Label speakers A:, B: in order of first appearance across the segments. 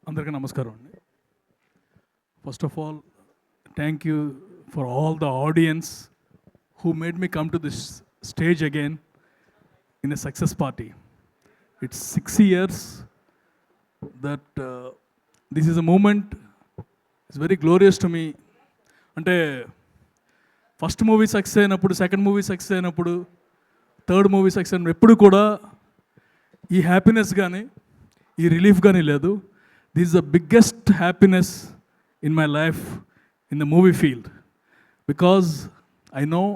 A: అందరికీ నమస్కారం అండి. First of all thank you for all the audience who made me come to this stage again in a success party. It's 6 years that this is a moment, it's very glorious to me. అంటే first movie success అయినప్పుడు, second movie success అయినప్పుడు, third movie success అయినప్పుడు ఎప్పుడు కూడా ఈ happiness కానీ ఈ relief కానీ లేదు. This is the biggest happiness in my life in the movie field, because I know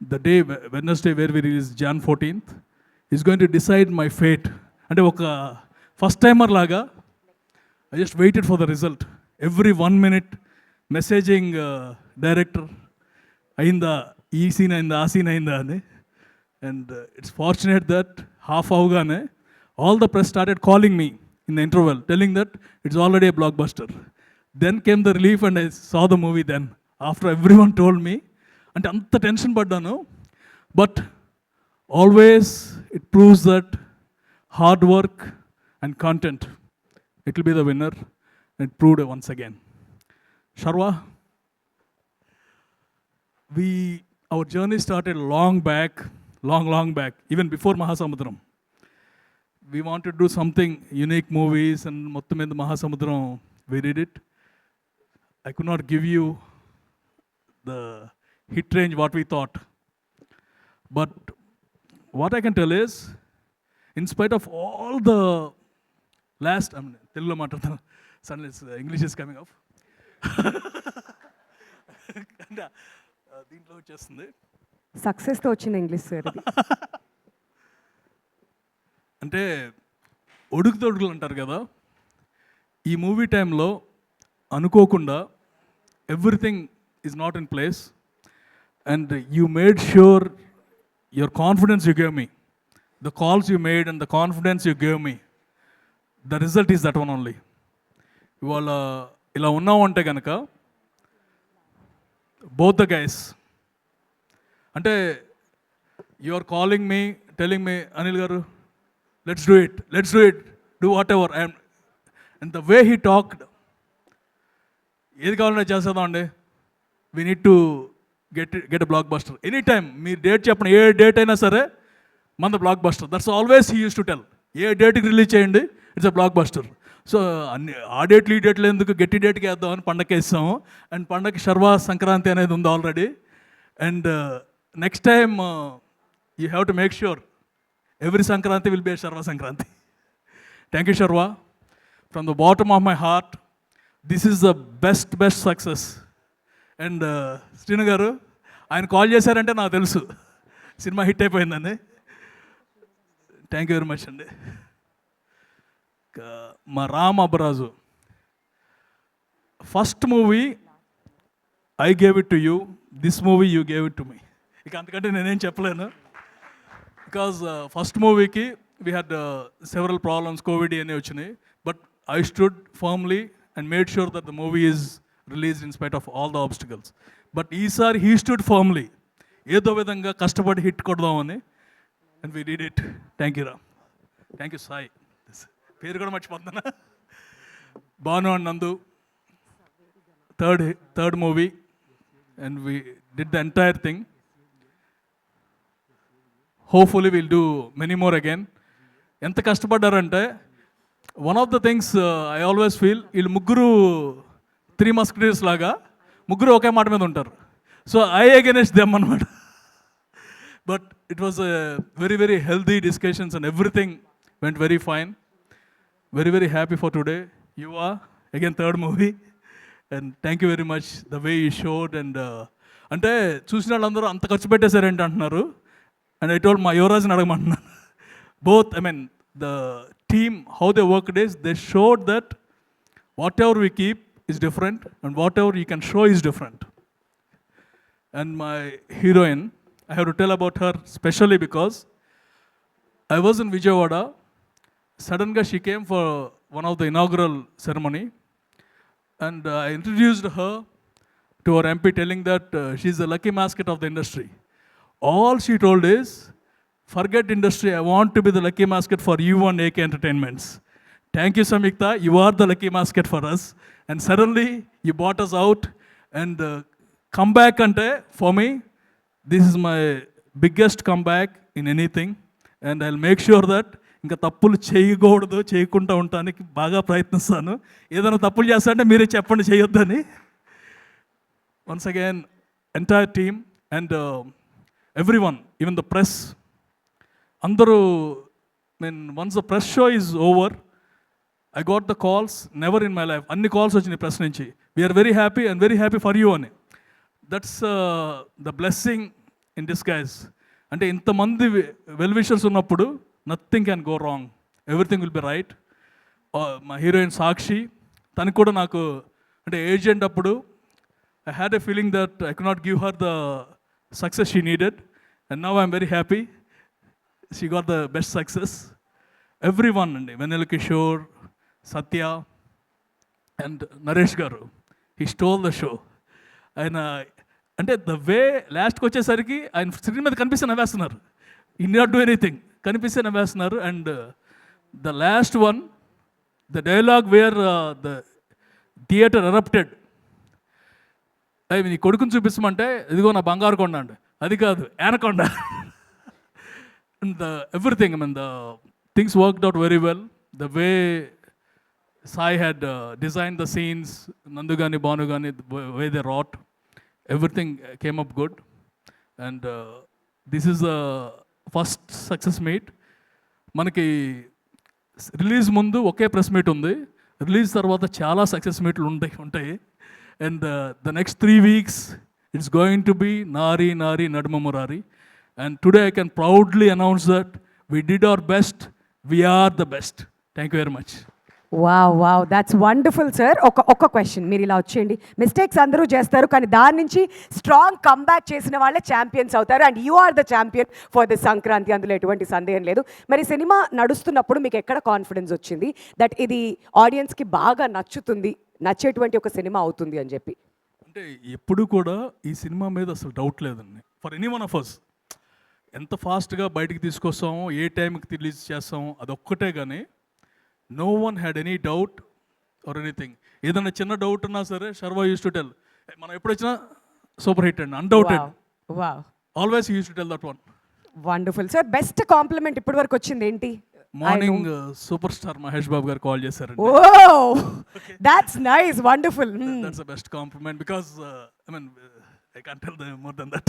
A: the day, Wednesday, where we release Jan 14th, is going to decide my fate. అంటే ఒక first timer లాగా I just waited for the result. Every 1 minute messaging director అయిందా, ఈ scene అయిందా, ఆ scene అయిందా అని. And it's fortunate that half అవగానే all the press started calling me in the interval, telling that it's already a blockbuster. Then came the relief and I saw the movie then. After everyone told me, అంటే అంత tension పడ్డాను. But always it proves that hard work and content, it will be the winner. It proved once again. Sharva, our journey started long back, long back, even before Mahasamudram. We wanted to do something unique movies, and mottam మీద Mahasamudram we did it. I could not give you the hit range what we thought, but what I can tell is, in spite of all the last, I mean, Telugu maatladana, suddenly English is coming off. దీంట్లో వచ్చేస్తుంది
B: సక్సెస్తో వచ్చిన English sir ఇది.
A: అంటే ఒడుగుతొడుగులు అంటారు కదా, ఈ movie టైంలో అనుకోకుండా everything is not in place, and you made sure your confidence you gave me, the calls you made and the confidence you gave me, the result is that one only. ఇవాళ ఇలా ఉన్నావు అంటే కనుక both the guys, అంటే you are calling me, telling me, Anil garu let's do it, do whatever. And the way he talked, ఏది కావాలన్నా చేసేద్దాం అండి, we need to get a blockbuster any time. మీరు డేట్ చెప్పండి, ఏ డేట్ అయినా సరే మన blockbuster. That's always he uses to tell, ఏ డేట్కి రిలీజ్ చేయండి, it's a blockbuster. So అన్ని ఆ డేట్లు ఈ డేట్లు ఎందుకు, గట్టి డేట్కి వేద్దామని పండగకి వేస్తాము. అండ్ పండగకి శర్వా సంక్రాంతి అనేది ఉంది already. And next time you have to make sure every Sankranti will be a Sharwa Sankranti. Thank you Sharwa, from the bottom of my heart. This is the best success. And Srinu garu, ఆయన కాల్ చేశారంటే నాకు తెలుసు సినిమా హిట్ అయిపోయిందని. Thank you very much అండి. మా Ram Abbaraju, first movie I gave it to you, this movie you gave it to me. ఇక అంతకంటే నేనేం చెప్పలేను. బికాజ్ ఫస్ట్ మూవీకి we had several problems, covid అని వచ్చినాయి. But I stood firmly and made sure that the movie is released in spite of all the obstacles. But ఈసారి he stood firmly, ఏదో విధంగా కష్టపడి హిట్ కొడదామని. And we did it. Thank you Ram. Thank you Sai, పేరు కూడా మర్చిపోతున్నా. Bhanu and Nandu, third movie, and we did the entire thing. Hopefully will do many more again. ఎంత కష్టపడ్డారంటే, one of the things I always feel, వీళ్ళు ముగ్గురు 3 mosquitoes లాగా ముగ్గురు ఒకే మాట మీద ఉంటారు. సో ఐ అగైనెస్ట్ దెమ్ అనమాట. But it was very healthy discussions and everything went very fine. Very happy for today. You are again third movie, and thank you very much the way you showed. And అంటే చూసిన వాళ్ళందరూ అంత ఖర్చు పెట్టేశారేంటి అంటున్నారు. And I told మా యువరాజ్ని అడగమంటున్నాను. Both, I mean, the team, how they worked is, they showed that whatever we keep is different and whatever you can show is different. And my heroine, I have to tell about her specially because I was in Vijayawada. Suddenly she came for one of the inaugural ceremony, and I introduced her to our MP, telling that she's the lucky mascot of the industry. All she told is, forget industry. I want to be the lucky mascot for you and AK Entertainments. Thank you, Samyukta. You are the lucky mascot for us. And suddenly, you bought us out. And comeback ante, for me, this is my biggest comeback in anything. And I'll make sure that ఇంకా తప్పులు చేయకూడదు, చేయకుండా ఉండటానికి బాగా ప్రయత్నిస్తాను. ఏదైనా తప్పులు చేస్తా అంటే మీరే చెప్పండి చేయొద్దని. Once again entire team and everyone, even the press, అందరూ, once the press show is over, I got the calls never in my life. అన్ని కాల్స్ వచ్చినాయి ప్రెస్ నుంచి. We are very happy and very happy for you అని. That's the blessing in disguise. అంటే ఇంతమంది well wishers ఉన్నప్పుడు nothing can go wrong, everything will be right. మా heroine Sakshi, తనకు కూడా నాకు అంటే ఏజెంట్ అప్పుడు I had a feeling that I could not give her the success she needed, and now I'm very happy. She got the best success. Everyone, Venel Kishore, Satya, and Naresh Garu, he stole the show. And అంటే the way లాస్ట్కి వచ్చేసరికి ఆయన screen మీద కనిపిస్తే నవ్వేస్తున్నారు. He did not do anything. కనిపిస్తే నవ్వేస్తున్నారు. And the last one, the dialogue where the theater erupted. నీ కొడుకుని చూపిస్తామంటే ఇదిగో నా బంగారు కొండ అండి, అది కాదు anaconda. And everything, the things worked out very well. The way Sai had design the scenes, Nandu కానీ భాను కానీ, way they wrote, everything came up good. And this is the first success meet. మనకి రిలీజ్ ముందు ఒకే ప్రెస్ మీట్ ఉంది, release తర్వాత చాలా success మీట్లు ఉంటాయి. And the next 3 weeks, it's going to be Nari Nari Nadma Murari. And today I can proudly announce that we did our best. We are the best. Thank you very much.
B: Wow, that's wonderful sir. ఒక question, మీరు ఇలా వచ్చేయండి. Mistakes అందరూ చేస్తారు, కానీ దాని నుంచి strong comeback చేసిన వాళ్ళే ఛాంపియన్స్ అవుతారు. And you are the champion for the Sankranti, అందులో ఎటువంటి సందేహం లేదు. మరి సినిమా నడుస్తున్నప్పుడు మీకు ఎక్కడ కాన్ఫిడెన్స్ వచ్చింది దట్ ఇది ఆడియన్స్కి బాగా నచ్చేటువంటి ఒక సినిమా అవుతుంది అని చెప్పి?
A: అంటే ఎప్పుడు కూడా ఈ సినిమా మీద అసలు డౌట్ లేదండి. For any one of us, ఎంత ఫాస్ట్గా బయటికి తీసుకొస్తామో, ఏ టైంకి రిలీజ్ చేస్తామో, అదొక్కటే. కానీ no one had any doubt or anything. ఏదైనా చిన్న డౌట్ ఉన్నా సరే, శర్వా యూస్ టు టెల్, మనం ఎప్పుడు వచ్చినా సూపర్ హిట్ అండి, undoubted. Always used to tell that one.
B: Wonderful sir. Best compliment ఇప్పటి వరకు వచ్చింది ఏంటి?
A: Morning super star Mahesh Babu garu call చేశారండి.
B: Oh, that's nice, wonderful.
A: That's the best compliment because I can't tell them more than that.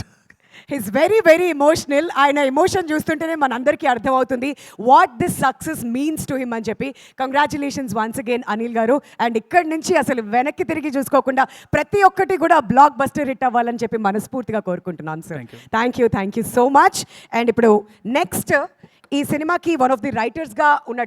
B: His very very emotional. ఆయన emotion చూస్తుంటేనే మనందరికీ అర్థమవుతుంది what this success means to him అని చెప్పి. Congratulations once again Anil గారు. And ఇక్కడి నుంచి అసలు వెనక్కి తిరిగి చూసుకోకుండా ప్రతి ఒక్కటి కూడా బ్లాక్ బస్టర్ హిట్ అవ్వాలని చెప్పి మనస్ఫూర్తిగా కోరుకుంటున్నాను sir. Thank you so much. And ఇప్పుడు నెక్స్ట్, ఈ సినిమాకి వన్ ఆఫ్ ది రైటర్స్గా ఉన్నటువంటి